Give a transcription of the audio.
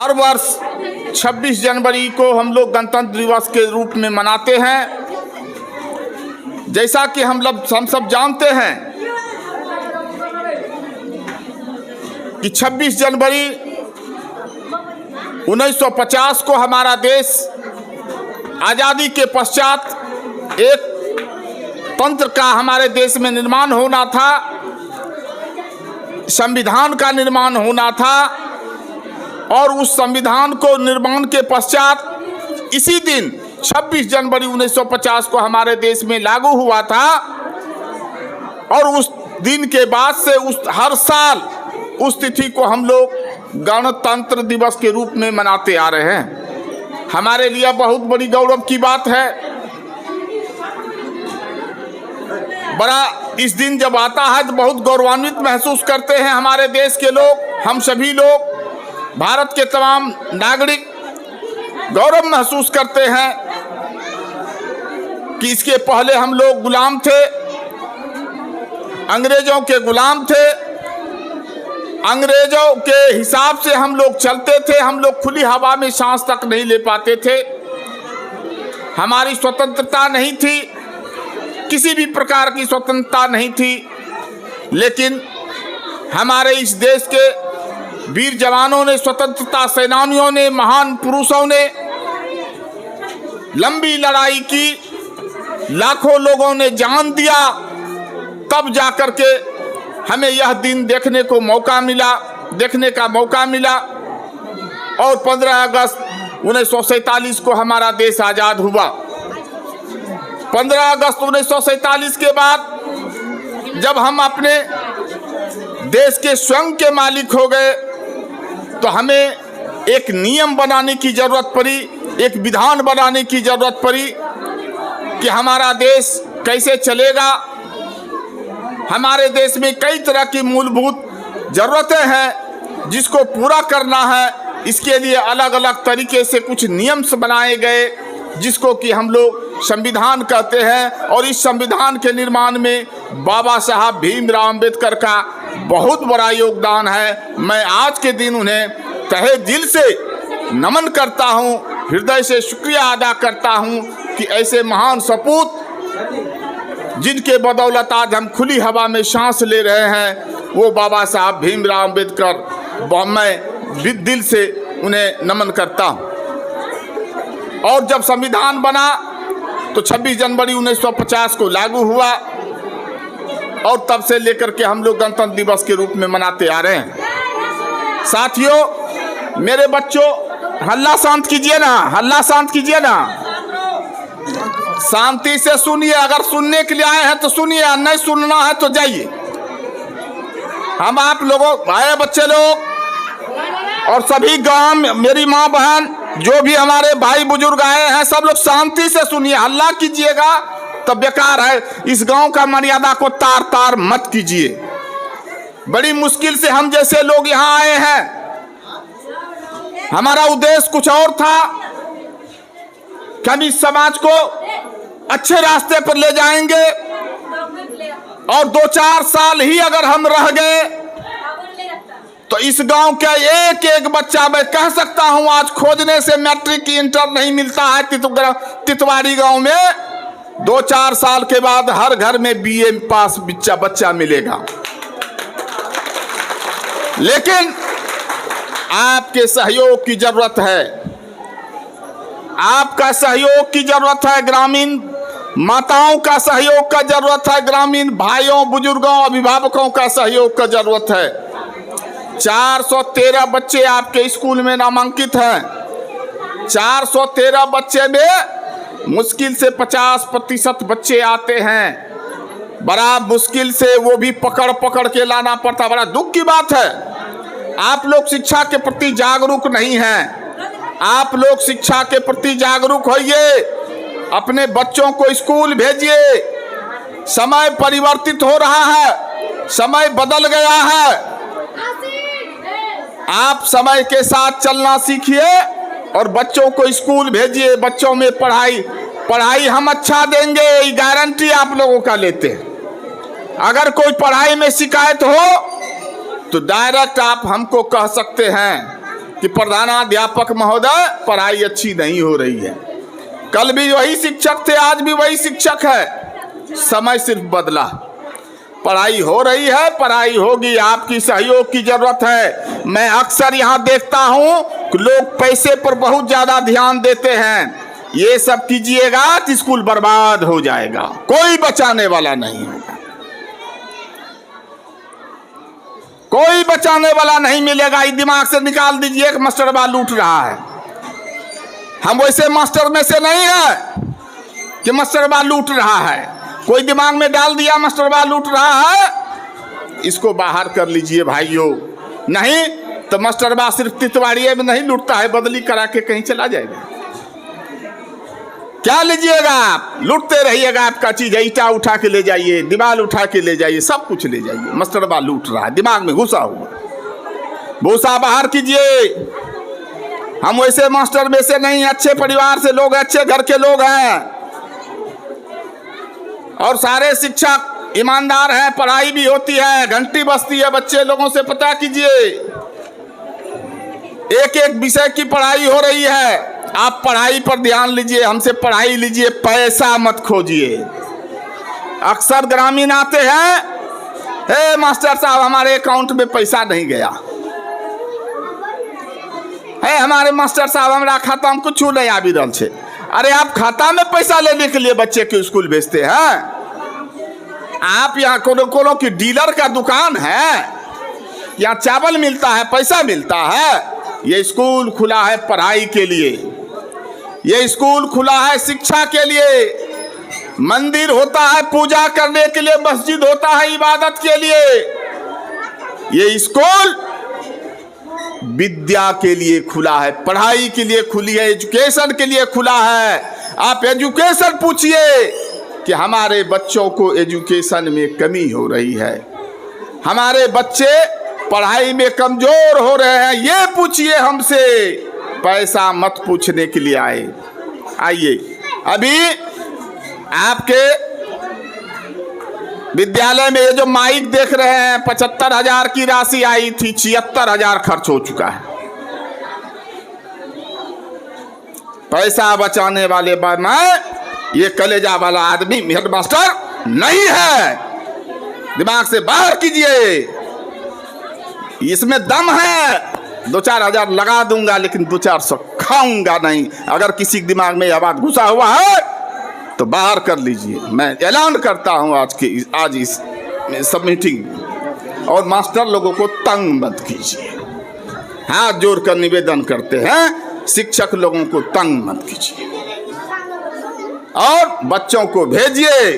हर वर्ष 26 जनवरी को हम लोग गणतंत्र दिवस के रूप में मनाते हैं। जैसा कि हम सब जानते हैं कि 26 जनवरी 1950 को हमारा देश आज़ादी के पश्चात एक तंत्र का हमारे देश में निर्माण होना था, संविधान का निर्माण होना था। और उस संविधान को निर्माण के पश्चात इसी दिन 26 जनवरी 1950 को हमारे देश में लागू हुआ था। और उस दिन के बाद से हर साल उस तिथि को हम लोग गणतंत्र दिवस के रूप में मनाते आ रहे हैं। हमारे लिए बहुत बड़ी गौरव की बात है। बड़ा इस दिन जब आता है तो बहुत गौरवान्वित महसूस करते हैं हमारे देश के लोग, हम सभी लोग, भारत के तमाम नागरिक गौरव महसूस करते हैं कि इसके पहले हम लोग गुलाम थे, अंग्रेजों के गुलाम थे। अंग्रेजों के हिसाब से हम लोग चलते थे, हम लोग खुली हवा में सांस तक नहीं ले पाते थे। हमारी स्वतंत्रता नहीं थी, किसी भी प्रकार की स्वतंत्रता नहीं थी। लेकिन हमारे इस देश के वीर जवानों ने, स्वतंत्रता सेनानियों ने, महान पुरुषों ने लंबी लड़ाई की, लाखों लोगों ने जान दिया, तब जाकर के हमें यह दिन देखने का मौका मिला। और 15 अगस्त 1947 को हमारा देश आज़ाद हुआ। 15 अगस्त 1947 के बाद जब हम अपने देश के स्वयं के मालिक हो गए तो हमें एक नियम बनाने की ज़रूरत पड़ी, एक विधान बनाने की ज़रूरत पड़ी कि हमारा देश कैसे चलेगा। हमारे देश में कई तरह की मूलभूत ज़रूरतें हैं जिसको पूरा करना है। इसके लिए अलग अलग तरीके से कुछ नियम बनाए गए जिसको कि हम लोग संविधान कहते हैं। और इस संविधान के निर्माण में बाबा साहब भीमराव अंबेडकर का बहुत बड़ा योगदान है। मैं आज के दिन उन्हें तहे दिल से नमन करता हूं, हृदय से शुक्रिया अदा करता हूं कि ऐसे महान सपूत जिनके बदौलत आज हम खुली हवा में सांस ले रहे हैं, वो बाबा साहब भीमराव अंबेडकर, मैं दिल से उन्हें नमन करता हूं। और जब संविधान बना तो 26 जनवरी 1950 को लागू हुआ और तब से लेकर के हम लोग गणतंत्र दिवस के रूप में मनाते आ रहे हैं। साथियों, मेरे बच्चों, हल्ला शांत कीजिए ना, हल्ला शांत कीजिए ना, शांति से सुनिए। अगर सुनने के लिए आए हैं तो सुनिए, नहीं सुनना है तो जाइए। हम आप लोगों आए बच्चे लोग और सभी गांव, मेरी माँ बहन, जो भी हमारे भाई बुजुर्ग आए हैं, सब लोग शांति से सुनिए। हल्ला कीजिएगा तो बेकार है। इस गांव का मर्यादा को तार तार मत कीजिए। बड़ी मुश्किल से हम जैसे लोग यहाँ आए हैं। हमारा उद्देश्य कुछ और था कि हम इस समाज को अच्छे रास्ते पर ले जाएंगे और 2-4 साल ही अगर हम रह गए तो इस गांव का एक एक बच्चा, मैं कह सकता हूं आज खोजने से मैट्रिक की इंटर नहीं मिलता है तितवारी गांव में, 2-4 साल के बाद हर घर में BA पास बच्चा मिलेगा। लेकिन आपके सहयोग की जरूरत है, आपका सहयोग की जरूरत है, ग्रामीण माताओं का सहयोग का जरूरत है, ग्रामीण भाइयों, बुजुर्गों, अभिभावकों का सहयोग का जरूरत है। 413 बच्चे आपके स्कूल में नामांकित हैं। 413 बच्चे में मुश्किल से 50% बच्चे आते हैं। बड़ा मुश्किल से, वो भी पकड़ के लाना पड़ता। बड़ा दुख की बात है। आप लोग शिक्षा के प्रति जागरूक नहीं हैं। आप लोग शिक्षा के प्रति जागरूक होइए, अपने बच्चों को स्कूल भेजिए। समय परिवर्तित हो रहा है, समय बदल गया है। आप समय के साथ चलना सीखिए और बच्चों को स्कूल भेजिए। बच्चों में पढ़ाई हम अच्छा देंगे, ये गारंटी आप लोगों का लेते हैं। अगर कोई पढ़ाई में शिकायत हो तो डायरेक्ट आप हमको कह सकते हैं। कि प्रधानाध्यापक महोदय पढ़ाई अच्छी नहीं हो रही है। कल भी वही शिक्षक थे, आज भी वही शिक्षक है, समय सिर्फ बदला। पढ़ाई हो रही है, पढ़ाई होगी, आपकी सहयोग की जरूरत है। मैं अक्सर यहाँ देखता हूँ कि लोग पैसे पर बहुत ज्यादा ध्यान देते हैं। ये सब कीजिएगा तो स्कूल बर्बाद हो जाएगा, कोई बचाने वाला नहीं होगा, कोई बचाने वाला नहीं मिलेगा। इस दिमाग से निकाल दीजिए कि मास्टरबा लूट रहा है। हम वैसे मास्टर में से नहीं है कि मास्टरबा लूट रहा है। कोई दिमाग में डाल दिया मास्टरबा लूट रहा है, इसको बाहर कर लीजिए भाइयों। नहीं तो मास्टरबा सिर्फ तितवाड़िए में नहीं लूटता है, बदली करा के कहीं चला जाएगा। क्या लीजिएगा आप? लूटते रहिएगा। आपका चीज है, ईटा उठा के ले जाइए, दीवार उठा के ले जाइए, सब कुछ ले जाइए। मास्टरबा लूट रहा है, दिमाग में घुसा हुआ। भूसा बाहर कीजिए। हम वैसे मास्टर में से नहीं, अच्छे परिवार से लोग, अच्छे घर के लोग हैं और सारे शिक्षक ईमानदार हैं। पढ़ाई भी होती है, घंटी बजती है, बच्चे लोगों से पता कीजिए। एक एक विषय की पढ़ाई हो रही है। आप पढ़ाई पर ध्यान लीजिए, हमसे पढ़ाई लीजिए, पैसा मत खोजिए। अक्सर ग्रामीण आते हैं, हे मास्टर साहब हमारे अकाउंट में पैसा नहीं गया, है हमारे मास्टर साहब हमारा खाता में कुछ नहीं आबि रहल छे। अरे आप खाता में पैसा लेने के लिए बच्चे के स्कूल भेजते हैं? आप यहाँ कोनो की डीलर का दुकान है? यहाँ चावल मिलता है, पैसा मिलता है? ये स्कूल खुला है पढ़ाई के लिए, ये स्कूल खुला है शिक्षा के लिए। मंदिर होता है पूजा करने के लिए, मस्जिद होता है इबादत के लिए। ये स्कूल विद्या के लिए खुला है, पढ़ाई के लिए खुली है, एजुकेशन के लिए खुला है। आप एजुकेशन पूछिए कि हमारे बच्चों को एजुकेशन में कमी हो रही है, हमारे बच्चे पढ़ाई में कमजोर हो रहे हैं, ये पूछिए हमसे। पैसा मत पूछने के लिए आइए। अभी आपके विद्यालय में ये जो माइक देख रहे हैं, 75,000 की राशि आई थी, 76,000 खर्च हो चुका है। पैसा बचाने वाले मैं ये कलेजा वाला आदमी हेडमास्टर नहीं है। दिमाग से बाहर कीजिए। इसमें दम है, 2-4 हजार लगा दूंगा लेकिन 2-400 खाऊंगा नहीं। अगर किसी दिमाग में यह बात घुसा हुआ है तो बाहर कर लीजिए। मैं ऐलान करता हूं आज इस सब मीटिंग में। और मास्टर लोगों को तंग मत कीजिए, हाथ जोड़कर निवेदन करते हैं, शिक्षक लोगों को तंग मत कीजिए और बच्चों को भेजिए।